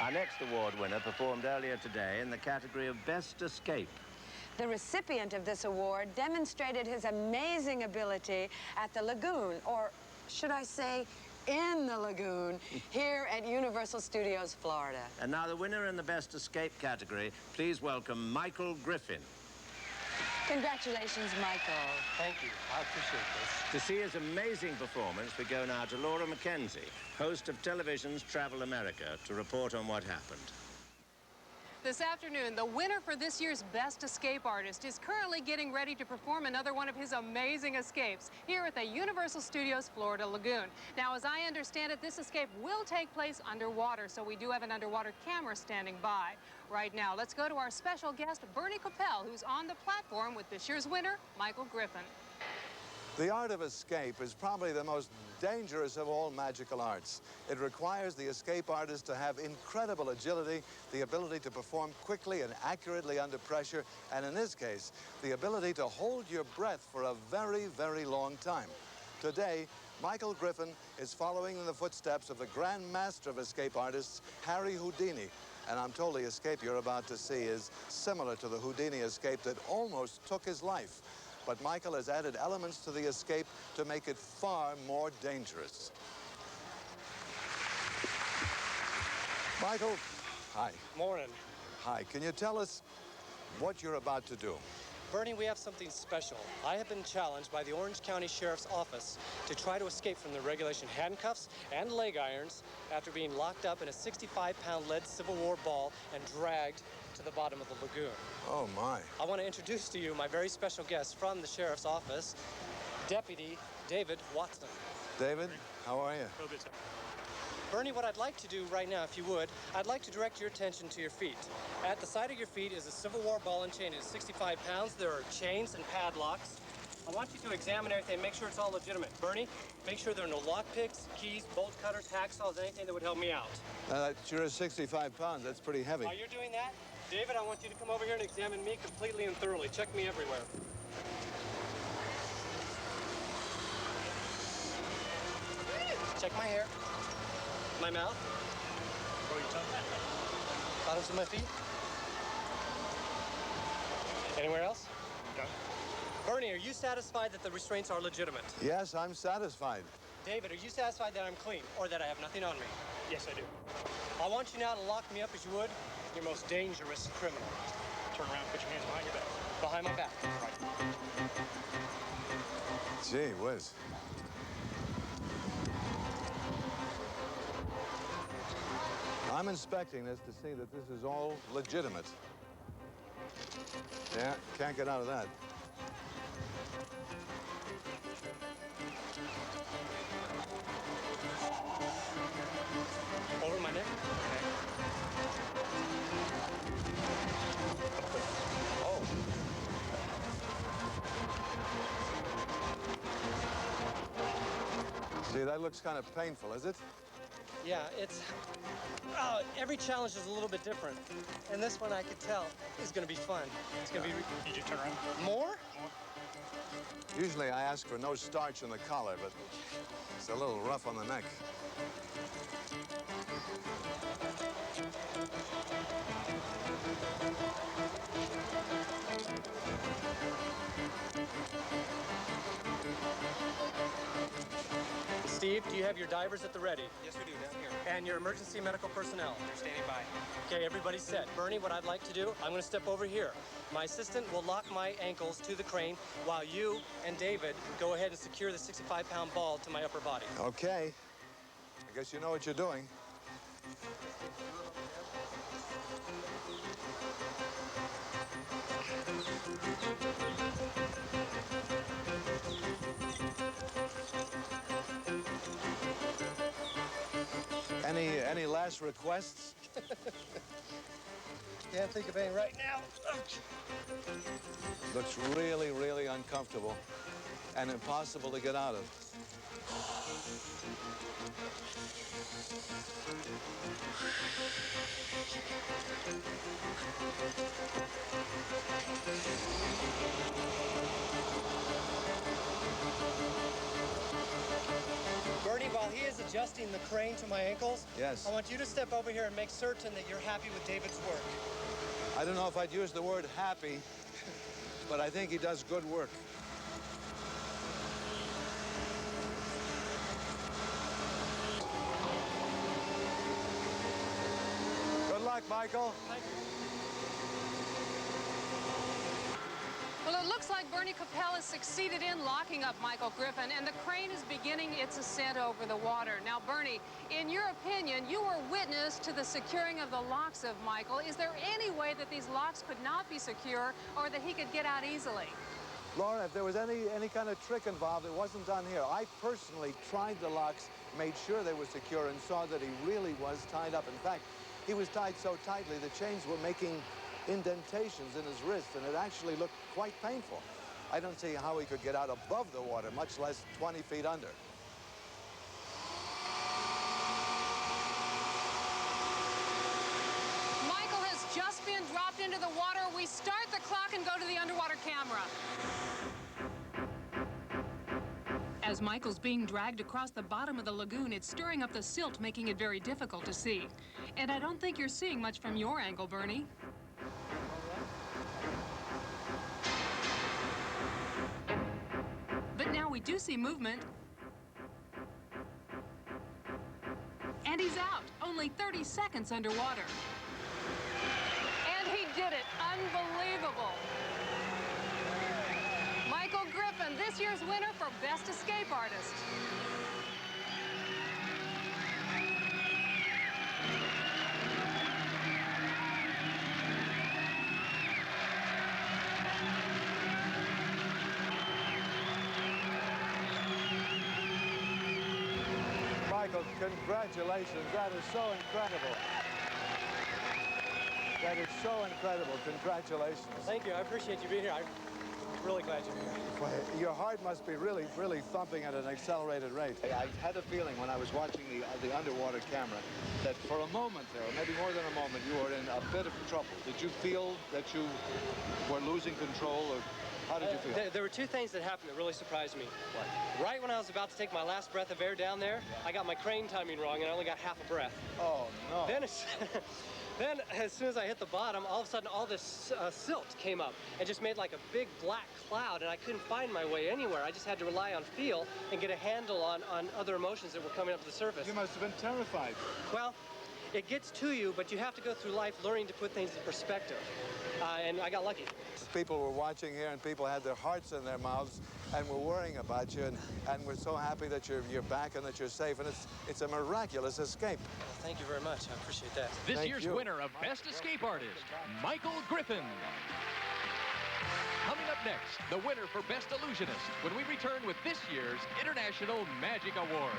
Our next award winner performed earlier today in the category of Best Escape. The recipient of this award demonstrated his amazing ability at the lagoon, or should I say, in the lagoon, here at Universal Studios, Florida. And now the winner in the Best Escape category, please welcome Michael Griffin. Congratulations, Michael. Thank you. I appreciate this. To see his amazing performance, we go now to Laura Mackenzie, host of television's Travel America, to report on what happened. This afternoon, the winner for this year's Best Escape Artist is currently getting ready to perform another one of his amazing escapes here at the Universal Studios Florida Lagoon. Now, as I understand it, this escape will take place underwater, so we do have an underwater camera standing by. Right now, let's go to our special guest, Bernie Coppell, who's on the platform with this year's winner, Michael Griffin. The art of escape is probably the most dangerous of all magical arts. It requires the escape artist to have incredible agility, the ability to perform quickly and accurately under pressure, and in this case, the ability to hold your breath for a very, very long time. Today, Michael Griffin is following in the footsteps of the grand master of escape artists, Harry Houdini. And I'm told the escape you're about to see is similar to the Houdini escape that almost took his life. But Michael has added elements to the escape to make it far more dangerous. Michael, hi. Morning. Hi, can you tell us what you're about to do? Bernie, we have something special. I have been challenged by the Orange County Sheriff's Office to try to escape from the regulation handcuffs and leg irons after being locked up in a 65-pound lead Civil War ball and dragged to the bottom of the lagoon. Oh, my. I want to introduce to you my very special guest from the Sheriff's Office, Deputy David Watson. David, how are you? Bernie, what I'd like to do right now, if you would, I'd like to direct your attention to your feet. At the side of your feet is a Civil War ball and chain. It's 65 pounds. There are chains and padlocks. I want you to examine everything, make sure it's all legitimate. Bernie, make sure there are no lock picks, keys, bolt cutters, hacksaws, anything that would help me out. That sure is 65 pounds. That's pretty heavy. While you're doing that, David, I want you to come over here and examine me completely and thoroughly. Check me everywhere. Check my hair, my mouth, bottoms of my feet. Anywhere else? No. Bernie, are you satisfied that the restraints are legitimate? Yes, I'm satisfied. David, are you satisfied that I'm clean or that I have nothing on me? Yes, I do. I want you now to lock me up as you would your most dangerous criminal. Turn around, put your hands behind your back. Behind my back. Right. Gee whiz. I'm inspecting this to see that this is all legitimate. Yeah, can't get out of that. Over my neck. Oh. See, that looks kind of painful, is it? Yeah, it's... every challenge is a little bit different. And this one, I could tell, is going to be fun. It's going to be... Did you turn around? More? Usually I ask for no starch in the collar, but it's a little rough on the neck. Steve, do you have your divers at the ready? Yes, we do, down here. And your emergency medical personnel? They're standing by. Okay, everybody's set. Bernie, what I'd like to do, I'm going to step over here. My assistant will lock my ankles to the crane while you and David go ahead and secure the 65-pound ball to my upper body. Okay. I guess you know what you're doing. Any last requests? Can't think of any right now. Looks really, really uncomfortable and impossible to get out of. Bernie, while he is adjusting the crane to my ankles. Yes. I want you to step over here and make certain that you're happy with David's work. I don't know if I'd use the word happy, but I think he does good work. Good luck, Michael. Thank you. Well, it looks like Bernie Capel has succeeded in locking up Michael Griffin, and the crane is beginning its ascent over the water. Now, Bernie, in your opinion, you were witness to the securing of the locks of Michael. Is there any way that these locks could not be secure or that he could get out easily? Laura, if there was any kind of trick involved, it wasn't done here. I personally tried the locks, made sure they were secure, and saw that he really was tied up. In fact, he was tied so tightly the chains were making indentations in his wrist, and it actually looked quite painful. I don't see how he could get out above the water, much less 20 feet under. Michael has just been dropped into the water. We start the clock and go to the underwater camera. As Michael's being dragged across the bottom of the lagoon, it's stirring up the silt, making it very difficult to see. And I don't think you're seeing much from your angle, Bernie. But now we do see movement. And he's out, only 30 seconds underwater. And he did it, unbelievable. Michael Griffin, this year's winner for Best Escape Artist. Michael, congratulations. That is so incredible. That is so incredible. Congratulations. Thank you. I appreciate you being here. I'm really glad you're here. Your heart must be really, really thumping at an accelerated rate. I had a feeling when I was watching the underwater camera that for a moment there, or maybe more than a moment, you were in a bit of trouble. Did you feel that you were losing control, or how did you feel? There were two things that happened that really surprised me. What? Right when I was about to take my last breath of air down there, I got my crane timing wrong and I only got half a breath. Oh, no. Then as soon as I hit the bottom, all of a sudden all this silt came up and just made like a big black cloud, and I couldn't find my way anywhere. I just had to rely on feel and get a handle on other emotions that were coming up to the surface. You must have been terrified. Well, it gets to you, but you have to go through life learning to put things in perspective. And I got lucky. People were watching here, and people had their hearts in their mouths and were worrying about you, and we're so happy that you're back and that you're safe, and it's a miraculous escape. Well, thank you very much. I appreciate that. This Thank year's you. winner of Best Escape Artist, Michael Griffin. Coming up next, the winner for Best Illusionist when we return with this year's International Magic Awards.